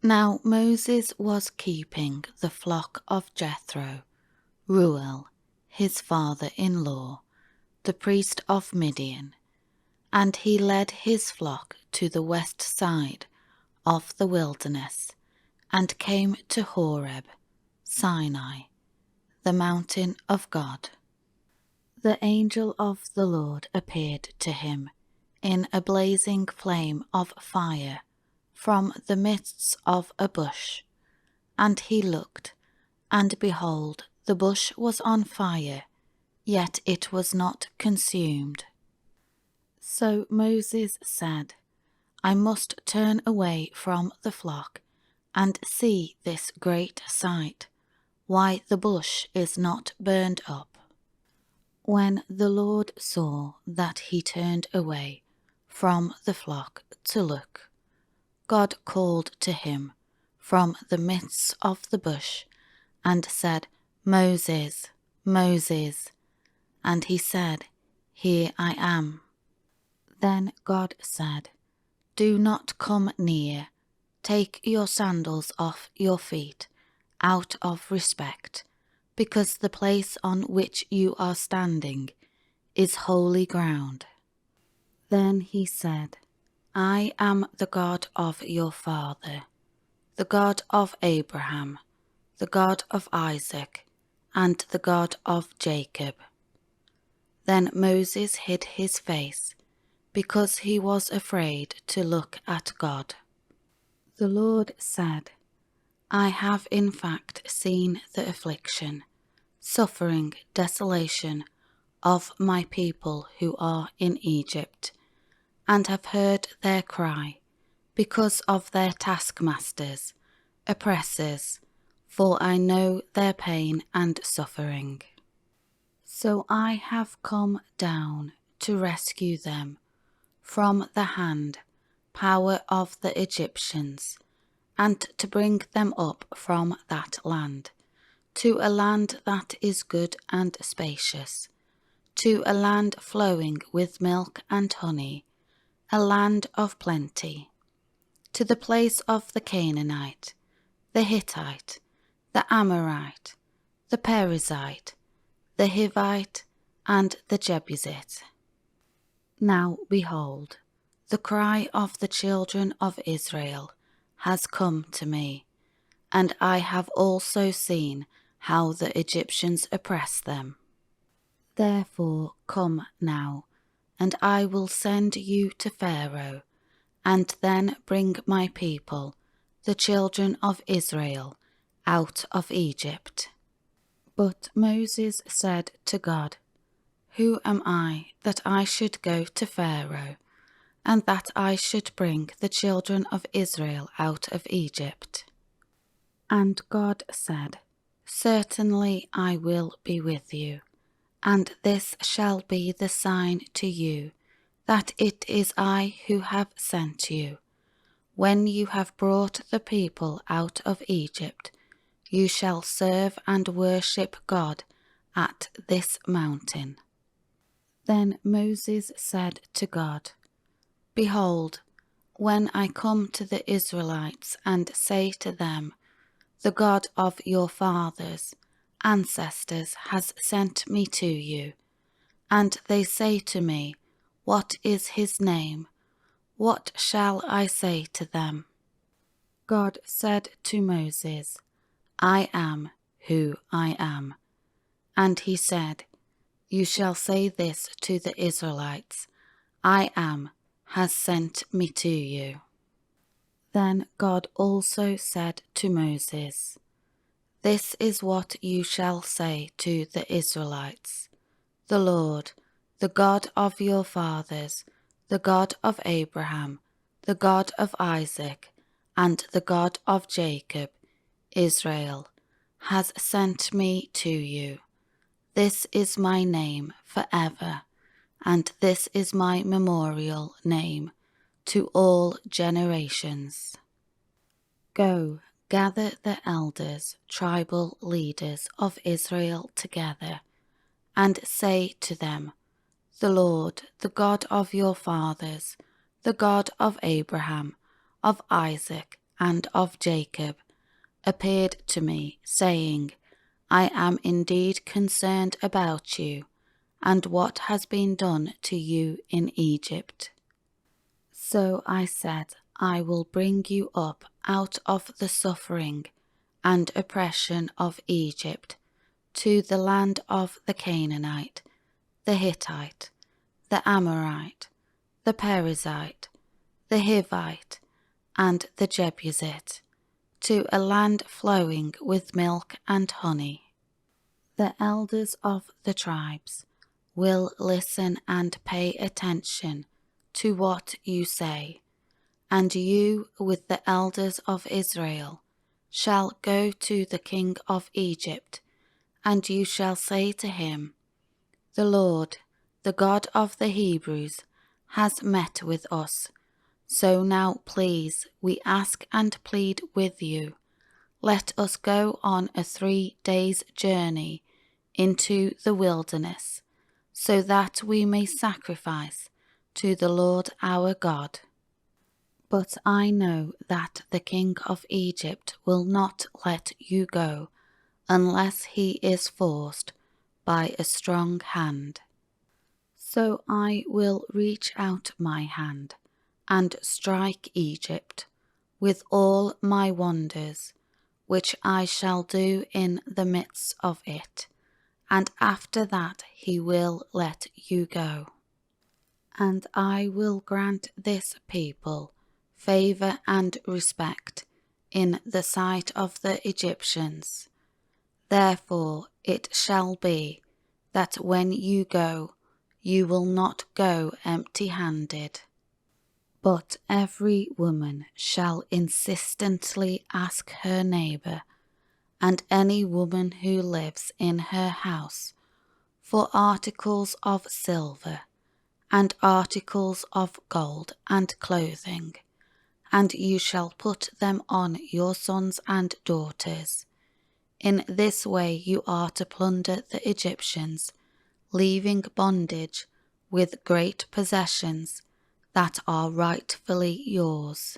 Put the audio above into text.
Now Moses was keeping the flock of Jethro, Reuel, his father-in-law, the priest of Midian, and he led his flock to the west side of the wilderness, and came to Horeb, Sinai, the mountain of God. The angel of the Lord appeared to him in a blazing flame of fire from the midst of a bush. And he looked, and behold, the bush was on fire, yet it was not consumed. So Moses said, I must turn away from the flock, and see this great sight, why the bush is not burned up. When the Lord saw that he turned away from the flock to look, God called to him from the midst of the bush, and said, Moses, Moses. And he said, Here I am. Then God said, Do not come near. Take your sandals off your feet, out of respect, because the place on which you are standing is holy ground. Then he said, I am the God of your father, the God of Abraham, the God of Isaac, and the God of Jacob. Then Moses hid his face, because he was afraid to look at God. The Lord said, I have in fact seen the affliction, suffering, desolation of my people who are in Egypt, and have heard their cry because of their taskmasters, oppressors, for I know their pain and suffering. So I have come down to rescue them from the hand, power of the Egyptians, and to bring them up from that land, to a land that is good and spacious, to a land flowing with milk and honey, a land of plenty, to the place of the Canaanite, the Hittite, the Amorite, the Perizzite, the Hivite, and the Jebusite. Now behold, the cry of the children of Israel has come to me, and I have also seen how the Egyptians oppress them. Therefore come now, and I will send you to Pharaoh, and then bring my people, the children of Israel, out of Egypt. But Moses said to God, Who am I that I should go to Pharaoh, and that I should bring the children of Israel out of Egypt? And God said, Certainly I will be with you, and this shall be the sign to you, that it is I who have sent you. When you have brought the people out of Egypt, you shall serve and worship God at this mountain. Then Moses said to God, Behold, when I come to the Israelites and say to them, The God of your fathers, ancestors has sent me to you, and they say to me, What is his name? What shall I say to them? God said to Moses, I am who I am. And he said, You shall say this to the Israelites, I am has sent me to you. Then God also said to Moses, This is what you shall say to the Israelites, The Lord, the God of your fathers, the God of Abraham, the God of Isaac, and the God of Jacob, Israel, has sent me to you. This is my name forever, and this is my memorial name to all generations. Go, gather the elders, tribal leaders of Israel together, and say to them, The Lord, the God of your fathers, the God of Abraham, of Isaac, and of Jacob, appeared to me, saying, I am indeed concerned about you, and what has been done to you in Egypt. So I said, I will bring you up out of the suffering and oppression of Egypt to the land of the Canaanite, the Hittite, the Amorite, the Perizzite, the Hivite, and the Jebusite, to a land flowing with milk and honey. The elders of the tribes will listen and pay attention to what you say, and you with the elders of Israel shall go to the king of Egypt, and you shall say to him, The Lord, the God of the Hebrews, has met with us. So now please, we ask and plead with you, let us go on a 3 days' journey into the wilderness, so that we may sacrifice to the Lord our God. But I know that the king of Egypt will not let you go unless he is forced by a strong hand. So I will reach out my hand and strike Egypt with all my wonders, which I shall do in the midst of it, and after that he will let you go. And I will grant this people favour and respect in the sight of the Egyptians. Therefore it shall be that when you go, you will not go empty-handed. But every woman shall insistently ask her neighbour, and any woman who lives in her house, for articles of silver, and articles of gold and clothing, and you shall put them on your sons and daughters. In this way you are to plunder the Egyptians, leaving bondage with great possessions that are rightfully yours.